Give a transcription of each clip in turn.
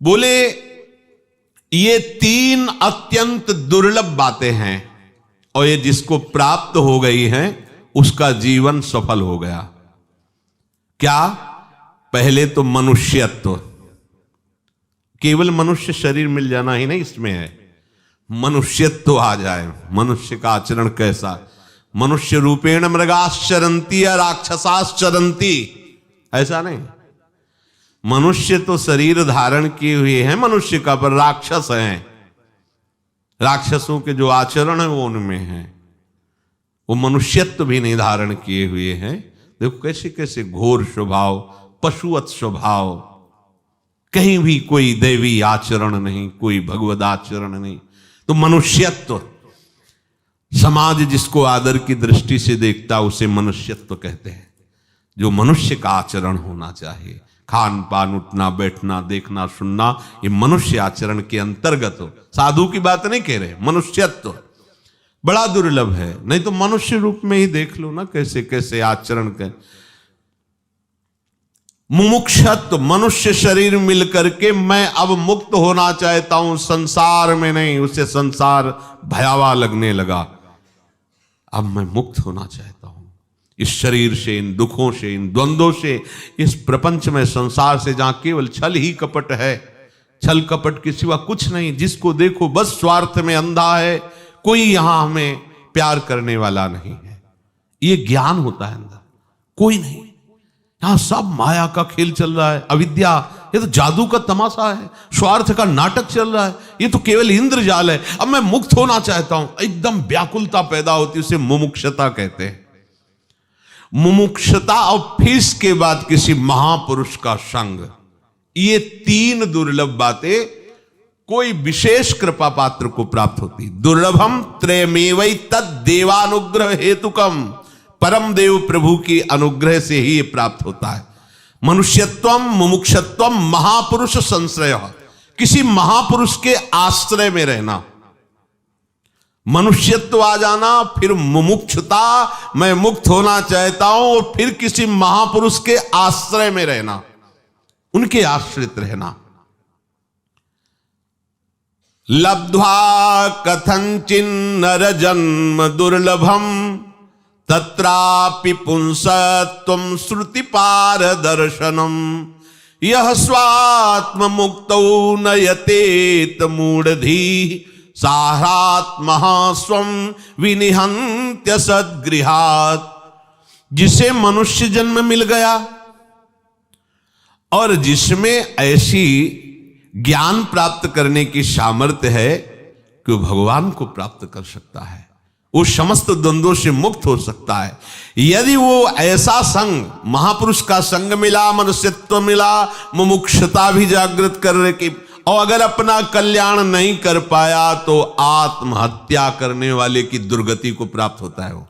बोले ये तीन अत्यंत दुर्लभ बातें हैं और ये जिसको प्राप्त हो गई हैं उसका जीवन सफल हो गया। क्या? पहले तो मनुष्यत्व, केवल मनुष्य शरीर मिल जाना ही नहीं इसमें है, मनुष्यत्व आ जाए। मनुष्य का आचरण कैसा? मनुष्य रूपेण मृगाश्चरंती या राक्षसाश्चरंती, ऐसा नहीं। मनुष्य तो शरीर धारण किए हुए हैं मनुष्य का, पर राक्षस हैं। राक्षसों के जो आचरण है वो उनमें है, वो मनुष्यत्व भी नहीं धारण किए हुए हैं। देखो कैसे कैसे घोर स्वभाव, पशुवत स्वभाव, कहीं भी कोई दैवी आचरण नहीं, कोई भगवद आचरण नहीं। तो मनुष्यत्व, समाज जिसको आदर की दृष्टि से देखता उसे मनुष्यत्व कहते हैं। जो मनुष्य का आचरण होना चाहिए, खान पान, उठना बैठना, देखना सुनना, ये मनुष्य आचरण के अंतर्गत हो। साधु की बात नहीं कह रहे, मनुष्यत्व बड़ा दुर्लभ है। नहीं तो मनुष्य रूप में ही देख लो ना कैसे कैसे आचरण कर। मुमुक्षत्व, मनुष्य शरीर मिल करके मैं अब मुक्त होना चाहता हूं, संसार में नहीं। उसे संसार भयावह लगने लगा। अब मैं मुक्त होना चाहता हूं इस शरीर से, इन दुखों से, इन द्वंद्वों से, इस प्रपंच में, संसार से, जहां केवल छल ही कपट है। छल कपट के सिवा कुछ नहीं। जिसको देखो बस स्वार्थ में अंधा है, कोई यहां हमें प्यार करने वाला नहीं है। ये ज्ञान होता है अंदर, कोई नहीं। यहां सब माया का खेल चल रहा है, अविद्या, ये तो जादू का तमाशा है, स्वार्थ का नाटक चल रहा है, ये तो केवल इंद्रजाल है। अब मैं मुक्त होना चाहता हूं, एकदम व्याकुलता पैदा होती है, उसे मुमुक्षता कहते हैं। मुमुक्षता और फिर इसके बाद किसी महापुरुष का संग, ये तीन दुर्लभ बातें कोई विशेष कृपा पात्र को प्राप्त होती। दुर्लभम त्रयमेवै तद देवानुग्रह हेतुकम, परम देव प्रभु की अनुग्रह से ही ये प्राप्त होता है। मनुष्यत्वम, मुमुक्षत्वम, महापुरुष संश्रय, किसी महापुरुष के आश्रय में रहना। मनुष्यत्व आ जाना, फिर मुमुक्षता, मैं मुक्त होना चाहता हूं, और फिर किसी महापुरुष के आश्रय में रहना, उनके आश्रित रहना। लब्ध्वा कथंचिन्नर जन्म दुर्लभम तत्रापि पुंसत्वं श्रुति पारदर्शनम, यह स्वात्म मुक्तौ नयतेत मूढ़धी सारात्मः स्वं विनिहन्त्य सद्गृहात्। जिसे मनुष्य जन्म मिल गया और जिसमें ऐसी ज्ञान प्राप्त करने की सामर्थ्य है कि वो भगवान को प्राप्त कर सकता है, वो समस्त द्वंद्वों से मुक्त हो सकता है। यदि वो ऐसा संग, महापुरुष का संग मिला, मनुष्यत्व मिला, मुमुक्षता भी जागृत करने की, और अगर अपना कल्याण नहीं कर पाया तो आत्महत्या करने वाले की दुर्गति को प्राप्त होता है। वो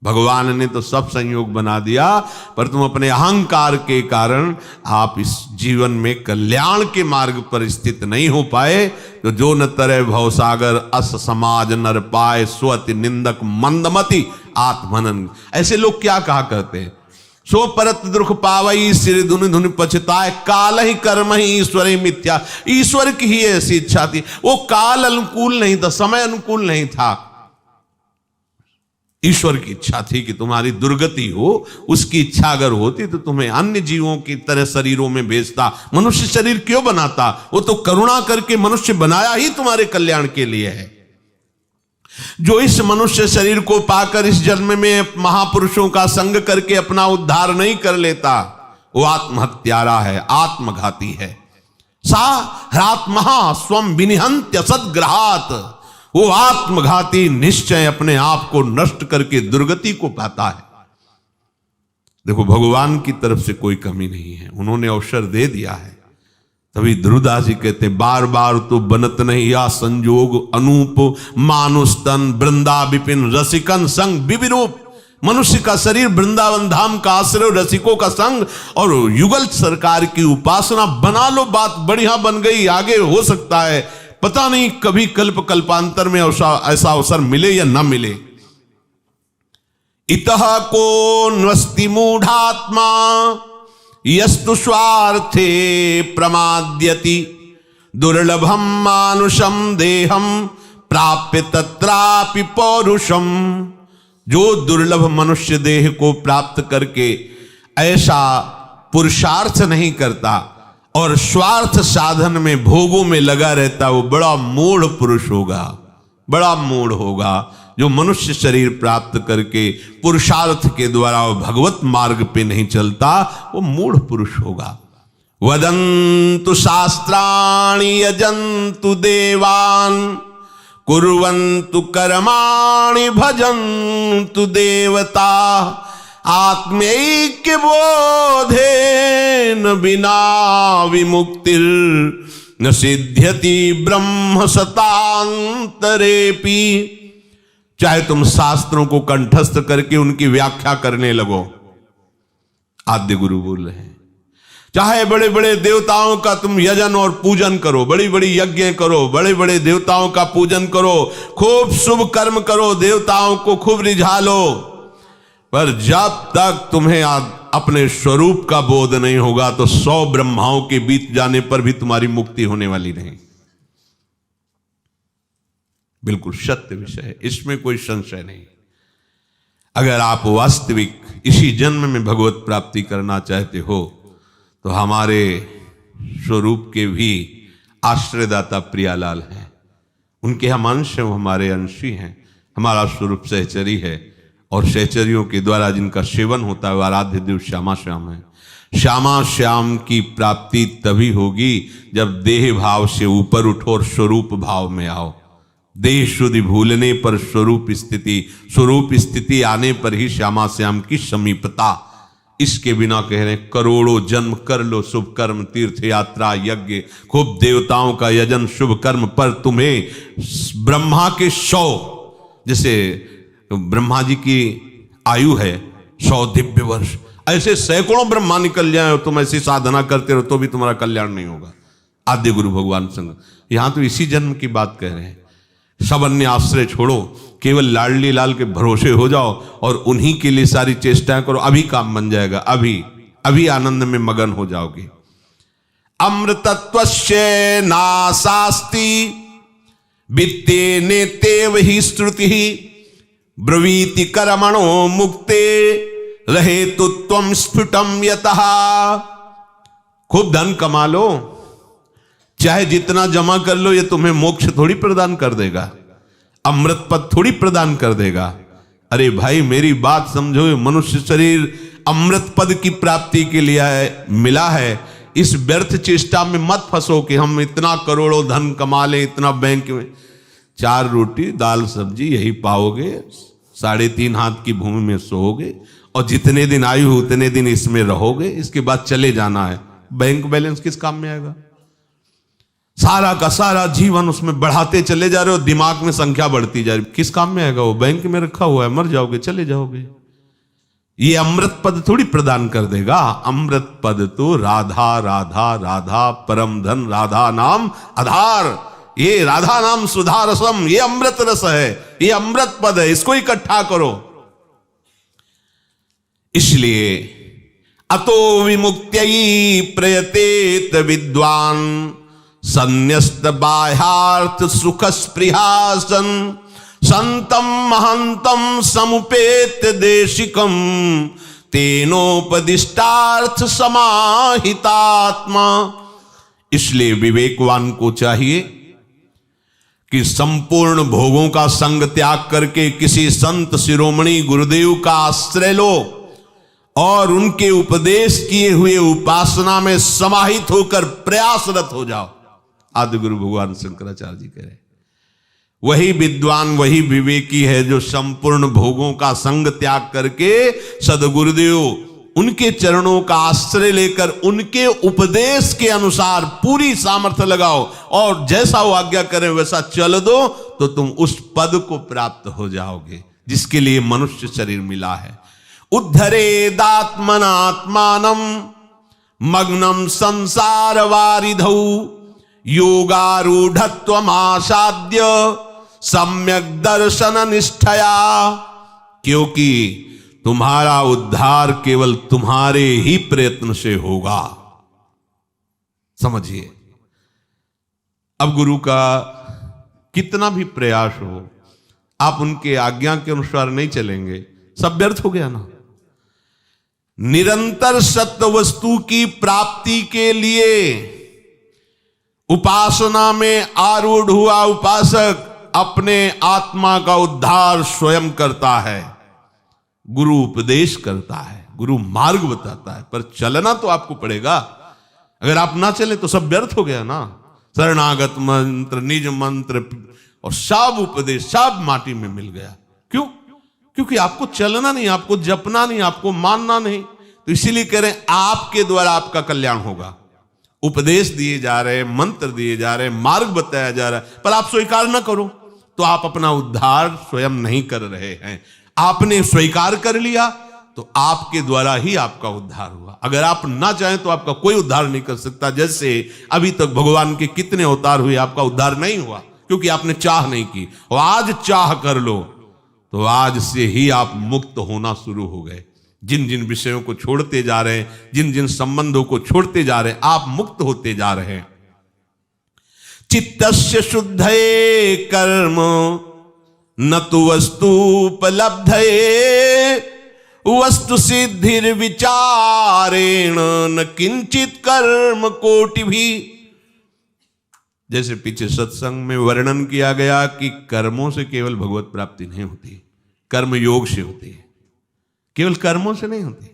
भगवान ने तो सब संयोग बना दिया, पर तुम अपने अहंकार के कारण आप इस जीवन में कल्याण के मार्ग पर स्थित नहीं हो पाए। तो जो न तरे भवसागर अस समाज नर पाए, स्वति निंदक मंदमति आत्मनन। ऐसे लोग क्या कहा करते हैं? सो परत दुख पावई सिर धुनि धुनि पछताए, काल ही कर्म ही ईश्वर ही मिथ्या। ईश्वर की ही ऐसी इच्छा थी, वो काल अनुकूल नहीं था, समय अनुकूल नहीं था। ईश्वर की इच्छा थी कि तुम्हारी दुर्गति हो। उसकी इच्छा अगर होती तो तुम्हें अन्य जीवों की तरह शरीरों में भेजता। मनुष्य शरीर क्यों बनाता? वो तो करुणा करके मनुष्य बनाया ही तुम्हारे कल्याण के लिए है। जो इस मनुष्य शरीर को पाकर इस जन्म में महापुरुषों का संग करके अपना उद्धार नहीं कर लेता, वो आत्महत्यारा है, आत्मघाती है। सा ह्रात्महा स्वं विनिहन्त्य सद्ग्रहात्, वो आत्मघाती निश्चय अपने आप को नष्ट करके दुर्गति को पाता है। देखो भगवान की तरफ से कोई कमी नहीं है, उन्होंने अवसर दे दिया है। तभी ध्रुवदास जी कहते बार बार तो बनत नहीं या संजोग अनूप, मानुस्तन वृंदा विपिन रसिकन संग विविरूप। मनुष्य का शरीर वृंदावन धाम का आश्रय, रसिकों का संग और युगल सरकार की उपासना बना लो। बात बढ़िया बन गई, आगे हो सकता है, पता नहीं कभी कल्प कल्पांतर में ऐसा अवसर मिले या न मिले। इतः को न्वस्ति मूढ़ात्मा यस्तु स्वार्थे प्रमाद्यति, दुर्लभम मानुषम देहम प्राप्य तत्रापि पौरुषम। जो दुर्लभ मनुष्य देह को प्राप्त करके ऐसा पुरुषार्थ नहीं करता और स्वार्थ साधन में भोगों में लगा रहता, वो बड़ा मूढ़ पुरुष होगा, बड़ा मूढ़ होगा। जो मनुष्य शरीर प्राप्त करके पुरुषार्थ के द्वारा वो भगवत मार्ग पे नहीं चलता, वो मूढ़ पुरुष होगा। वदन्तु शास्त्राणि यजन्तु देवान् कुर्वन्तु कर्माणि भजन्तु देवता आत्मैक्य बोधेन बिना विमुक्तिर् न सिद्ध्यति ब्रह्म सतांतरेपि। चाहे तुम शास्त्रों को कंठस्थ करके उनकी व्याख्या करने लगो, आद्य गुरु बोल रहे हैं, चाहे बड़े बड़े देवताओं का तुम यजन और पूजन करो, बड़ी बड़ी यज्ञ करो, बड़े बड़े देवताओं का पूजन करो, खूब शुभ कर्म करो, देवताओं को खूब रिझा लो, पर जब तक तुम्हें अपने स्वरूप का बोध नहीं होगा तो 100 ब्रह्माओं के बीत जाने पर भी तुम्हारी मुक्ति होने वाली नहीं। बिल्कुल सत्य विषय है, इसमें कोई संशय नहीं। अगर आप वास्तविक इसी जन्म में भगवत प्राप्ति करना चाहते हो तो हमारे स्वरूप के भी आश्रयदाता प्रियालाल हैं, उनके हम अंश हैं, वो हमारे अंशी हैं। हमारा स्वरूप सहचरी है और सहचरियों के द्वारा जिनका सेवन होता है वो आराध्य देव श्यामा श्याम है। श्यामा श्याम की प्राप्ति तभी होगी जब देह भाव से ऊपर उठो और स्वरूप भाव में आओ। देह शुद्धि भूलने पर स्वरूप स्थिति आने पर ही श्यामा श्याम की समीपता। इसके बिना कह रहे हैं करोड़ों जन्म कर लो शुभ कर्म, तीर्थ यात्रा, यज्ञ, खूब देवताओं का यजन, शुभ कर्म, पर तुम्हें ब्रह्मा के 100, जैसे ब्रह्मा जी की आयु है 100 दिव्य वर्ष, ऐसे सैकड़ों ब्रह्मा निकल जाए और तुम ऐसी साधना करते रहो तो भी तुम्हारा कल्याण नहीं होगा। आद्य गुरु भगवान संग यहां तो इसी जन्म की बात कह रहे हैं। सब अन्य आश्रय छोड़ो, केवल लाडली लाल के भरोसे हो जाओ और उन्हीं के लिए सारी चेष्टाएं करो, अभी काम बन जाएगा, अभी आनंद में मगन हो जाओगे। अमृतत्वस्य नासास्ति वित्ते नेतेव ही श्रुति ब्रवीति कर्मणो मुक्ते रहे तो त्वं स्फुटम यतः। खूब धन कमा लो, चाहे जितना जमा कर लो, ये तुम्हें मोक्ष थोड़ी प्रदान कर देगा, अमृत पद थोड़ी प्रदान कर देगा। अरे भाई मेरी बात समझो, मनुष्य शरीर अमृत पद की प्राप्ति के लिए मिला है। इस व्यर्थ चेष्टा में मत फंसो कि हम इतना करोड़ों धन कमा लें, इतना बैंक में 4 रोटी दाल सब्जी यही पाओगे, 3.5 हाथ की भूमि में सोओगे और जितने दिन आयु उतने दिन इसमें रहोगे, इसके बाद चले जाना है। बैंक बैलेंस किस काम में आएगा? सारा का सारा जीवन उसमें बढ़ाते चले जा रहे हो, दिमाग में संख्या बढ़ती जा रही, किस काम में आएगा? वो बैंक में रखा हुआ है, मर जाओगे, चले जाओगे। ये अमृत पद थोड़ी प्रदान कर देगा। अमृत पद तो राधा राधा राधा परम धन राधा नाम आधार, ये राधा नाम सुधा रसम, ये अमृत रस है, ये अमृत पद है, इसको इकट्ठा करो। इसलिए अतो विमुक्त्यै प्रयतेत विद्वान संन्यस्त बाह्यार्थ सुख स्पृहासन संतम महंतम समुपेत देशिकम तेनोपदिष्टार्थ समाहितात्मा। इसलिए विवेकवान को चाहिए कि संपूर्ण भोगों का संग त्याग करके किसी संत शिरोमणि गुरुदेव का आश्रय लो और उनके उपदेश किए हुए उपासना में समाहित होकर प्रयासरत हो जाओ। आदि गुरु भगवान शंकराचार्य जी कह रहे, वही विद्वान वही विवेकी है जो संपूर्ण भोगों का संग त्याग करके सदगुरुदेव उनके चरणों का आश्रय लेकर उनके उपदेश के अनुसार पूरी सामर्थ्य लगाओ और जैसा वो आज्ञा करें वैसा चल दो, तो तुम उस पद को प्राप्त हो जाओगे जिसके लिए मनुष्य शरीर मिला है। उद्धरेदात्मनात्मानं मग्नं संसार वारिधौ योगारूढ़त्वमासाद्य सम्यक दर्शन निष्ठया। क्योंकि तुम्हारा उद्धार केवल तुम्हारे ही प्रयत्न से होगा। समझिए, अब गुरु का कितना भी प्रयास हो, आप उनके आज्ञा के अनुसार नहीं चलेंगे, सब व्यर्थ हो गया ना। निरंतर सत्य वस्तु की प्राप्ति के लिए उपासना में आरूढ़ हुआ उपासक अपने आत्मा का उद्धार स्वयं करता है। गुरु उपदेश करता है, गुरु मार्ग बताता है, पर चलना तो आपको पड़ेगा। अगर आप ना चले तो सब व्यर्थ हो गया ना। शरणागत मंत्र, निज मंत्र और सब उपदेश सब माटी में मिल गया। क्यों? क्योंकि आपको चलना नहीं, आपको जपना नहीं, आपको मानना नहीं। तो इसीलिए कह रहे हैं आपके द्वारा आपका कल्याण होगा। उपदेश दिए जा रहे, मंत्र दिए जा रहे, मार्ग बताया जा रहा है, पर आप स्वीकार ना करो तो आप अपना उद्धार स्वयं नहीं कर रहे हैं। आपने स्वीकार कर लिया तो आपके द्वारा ही आपका उद्धार हुआ। अगर आप ना चाहें तो आपका कोई उद्धार नहीं कर सकता। जैसे अभी तक भगवान के कितने अवतार हुए, आपका उद्धार नहीं हुआ क्योंकि आपने चाह नहीं की। और आज चाह कर लो तो आज से ही आप मुक्त होना शुरू हो गए। जिन जिन विषयों को छोड़ते जा रहे हैं, जिन जिन संबंधों को छोड़ते जा रहे हैं, आप मुक्त होते जा रहे हैं। चित्तस्य शुद्धये कर्म न तु वस्तुपलब्धये वस्तु सिद्धिर विचारेण न किंचित कर्म कोटि भी। जैसे पीछे सत्संग में वर्णन किया गया कि कर्मों से केवल भगवत प्राप्ति नहीं होती, कर्म योग से होती है। केवल कर्मों से नहीं होती।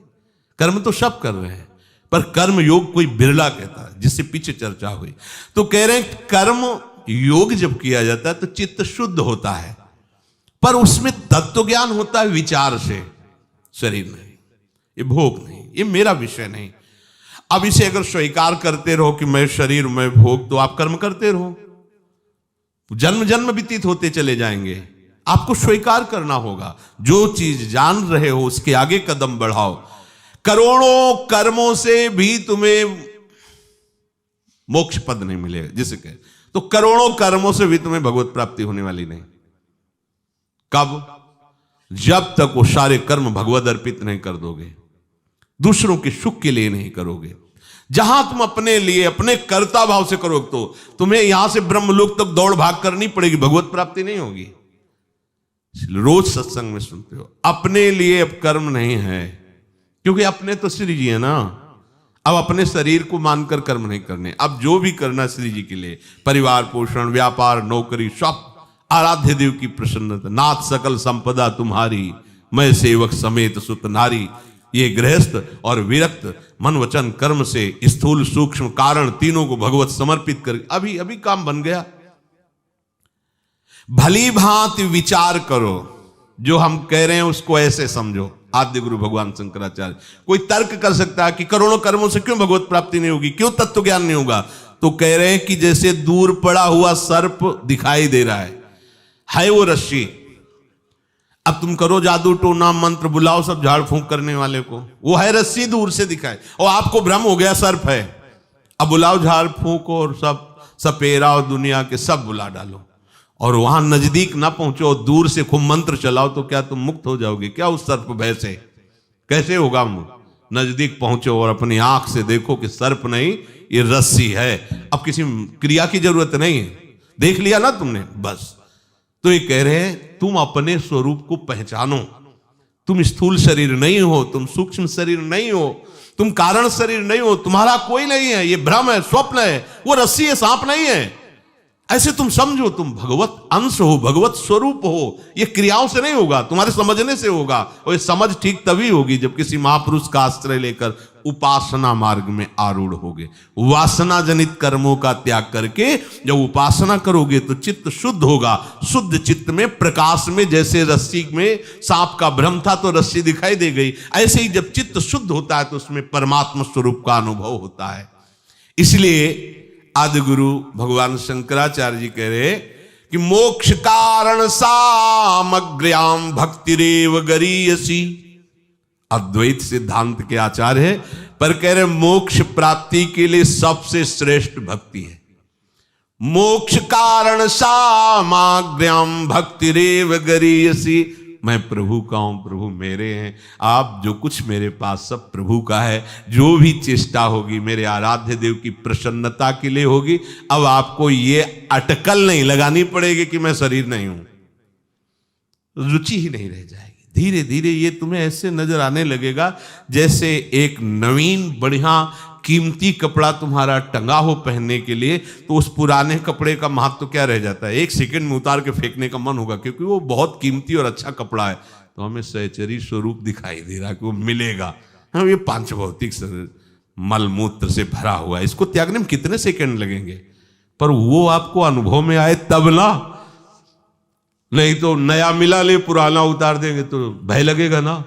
कर्म तो सब कर रहे हैं, पर कर्म योग कोई बिरला कहता है, जिससे पीछे चर्चा हुई। तो कह रहे हैं कर्म योग जब किया जाता है तो चित्त शुद्ध होता है, पर उसमें तत्व ज्ञान होता है विचार से। शरीर नहीं, ये भोग नहीं, ये मेरा विषय नहीं। अब इसे अगर स्वीकार करते रहो कि मैं शरीर मैं भोग, तो आप कर्म करते रहो, जन्म जन्म व्यतीत होते चले जाएंगे। आपको स्वीकार करना होगा। जो चीज जान रहे हो उसके आगे कदम बढ़ाओ। करोड़ों कर्मों से भी तुम्हें मोक्ष पद नहीं मिलेगा, जिसे कहे तो करोड़ों कर्मों से भी तुम्हें भगवत प्राप्ति होने वाली नहीं। कब? जब तक वो सारे कर्म भगवत अर्पित नहीं कर दोगे, दूसरों के सुख के लिए नहीं करोगे। जहां तुम अपने लिए अपने कर्ता भाव से करोगे तो तुम्हें यहां से ब्रह्मलोक तक दौड़ भाग करनी पड़ेगी, भगवत प्राप्ति नहीं होगी। रोज सत्संग में सुनते हो अपने लिए अब कर्म नहीं है, क्योंकि अपने तो श्री जी है ना। अब अपने शरीर को मानकर कर्म नहीं करने, अब जो भी करना श्री जी के लिए, परिवार पोषण, व्यापार, नौकरी, सब आराध्य देव की प्रसन्नता। नाथ सकल संपदा तुम्हारी, मैं सेवक समेत सुत नारी। ये गृहस्थ और विरक्त मन वचन कर्म से स्थूल सूक्ष्म कारण तीनों को भगवत समर्पित कर अभी अभी काम बन गया। भली भांति विचार करो, जो हम कह रहे हैं उसको ऐसे समझो। आद्य गुरु भगवान शंकराचार्य। कोई तर्क कर सकता है कि करोड़ों कर्मों से क्यों भगवत प्राप्ति नहीं होगी, क्यों तत्व ज्ञान नहीं होगा? तो कह रहे हैं कि जैसे दूर पड़ा हुआ सर्प दिखाई दे रहा है वो रस्सी। अब तुम करो जादू टोना मंत्र, बुलाओ सब झाड़ फूंक करने वाले को, वो है रस्सी दूर से दिखाए और आपको भ्रम हो गया सर्प है। अब बुलाओ झाड़ फूंक और सब सपेरा और दुनिया के सब बुला डालो और वहां नजदीक ना पहुंचो, दूर से खूब मंत्र चलाओ, तो क्या तुम मुक्त हो जाओगे क्या उस सर्प भय से? कैसे होगा मुक्त? नजदीक पहुंचो और अपनी आंख से देखो कि सर्प नहीं, ये रस्सी है। अब किसी क्रिया की जरूरत नहीं है, देख लिया ना तुमने, बस। तो ये कह रहे हैं तुम अपने स्वरूप को पहचानो। तुम स्थूल शरीर नहीं हो, तुम सूक्ष्म शरीर नहीं हो, तुम कारण शरीर नहीं हो, तुम्हारा कोई नहीं है, ये भ्रम है, स्वप्न है, वो रस्सी है, सांप नहीं है। ऐसे तुम समझो, तुम भगवत अंश हो, भगवत स्वरूप हो। ये क्रियाओं से नहीं होगा, तुम्हारे समझने से होगा। और ये समझ ठीक तभी होगी जब किसी महापुरुष का आश्रय लेकर उपासना मार्ग में आरूढ़ होगे। वासना जनित कर्मों का त्याग करके जब उपासना करोगे तो चित्त शुद्ध होगा। शुद्ध चित्त में प्रकाश में, जैसे रस्सी में सांप का भ्रम था तो रस्सी दिखाई दे गई, ऐसे ही जब चित्त शुद्ध होता है तो उसमें परमात्मा स्वरूप का अनुभव होता है। इसलिए आदि गुरु भगवान शंकराचार्य जी कह रहे कि मोक्ष कारण सामग्र्याम भक्तिरेव गरीयसी। अद्वैत सिद्धांत के आचार्य है, पर कह रहे मोक्ष प्राप्ति के लिए सबसे श्रेष्ठ भक्ति है। मोक्ष कारण सामग्र्याम भक्तिरेव गरीयसी। मैं प्रभु का हूं, प्रभु मेरे हैं, आप जो कुछ मेरे पास सब प्रभु का है। जो भी चेष्टा होगी मेरे आराध्य देव की प्रसन्नता के लिए होगी। अब आपको ये अटकल नहीं लगानी पड़ेगी कि मैं शरीर नहीं हूं, रुचि ही नहीं रह जाएगी। धीरे धीरे ये तुम्हें ऐसे नजर आने लगेगा जैसे एक नवीन बढ़िया कीमती कपड़ा तुम्हारा टंगा हो पहनने के लिए, तो उस पुराने कपड़े का महत्व क्या रह जाता है? एक सेकंड में उतार के फेंकने का मन होगा, क्योंकि वो बहुत कीमती और अच्छा कपड़ा है। तो हमें सहचरी स्वरूप दिखाई दे रहा कि वो मिलेगा। हाँ, ये पांच भौतिक मल मूत्र से भरा हुआ है, इसको त्यागने में कितने सेकंड लगेंगे? पर वो आपको अनुभव में आए तब ना, नहीं तो नया मिला ले पुराना उतार देंगे तो भय लगेगा ना।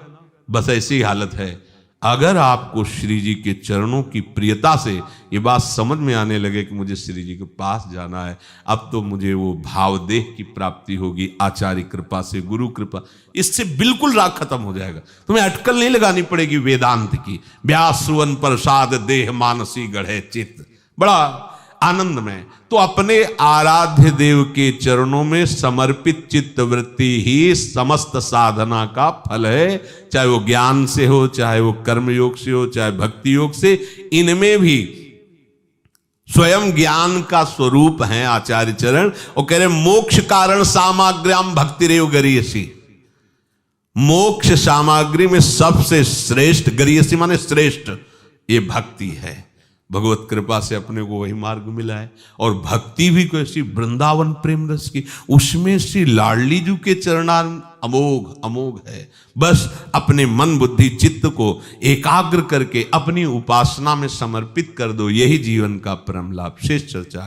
बस ऐसी हालत है। अगर आपको श्री जी के चरणों की प्रियता से ये बात समझ में आने लगे कि मुझे श्री जी के पास जाना है, अब तो मुझे वो भावदेह की प्राप्ति होगी आचार्य कृपा से, गुरु कृपा, इससे बिल्कुल राग खत्म हो जाएगा। तुम्हें अटकल नहीं लगानी पड़ेगी वेदांत की। व्यास सुवन प्रसाद देह मानसी गढ़े चित्त, बड़ा आनंद में। तो अपने आराध्य देव के चरणों में समर्पित चित्त वृत्ति ही समस्त साधना का फल है। चाहे वो ज्ञान से हो, चाहे वो कर्म योग से हो, चाहे भक्ति योग से, इनमें भी स्वयं ज्ञान का स्वरूप है आचार्य चरण। और कह रहे मोक्ष कारण सामग्र्याम भक्ति रेव गरीयसी, मोक्ष सामग्री में सबसे श्रेष्ठ, गरीयसी माने श्रेष्ठ, ये भक्ति है। भगवत कृपा से अपने को वही मार्ग मिला है। और भक्ति भी कैसी, वृंदावन प्रेम रस की, उसमें श्री लाडली जी के चरणार अमोघ अमोघ है। बस अपने मन बुद्धि चित्त को एकाग्र करके अपनी उपासना में समर्पित कर दो, यही जीवन का परम लाभ। शेष चर्चा।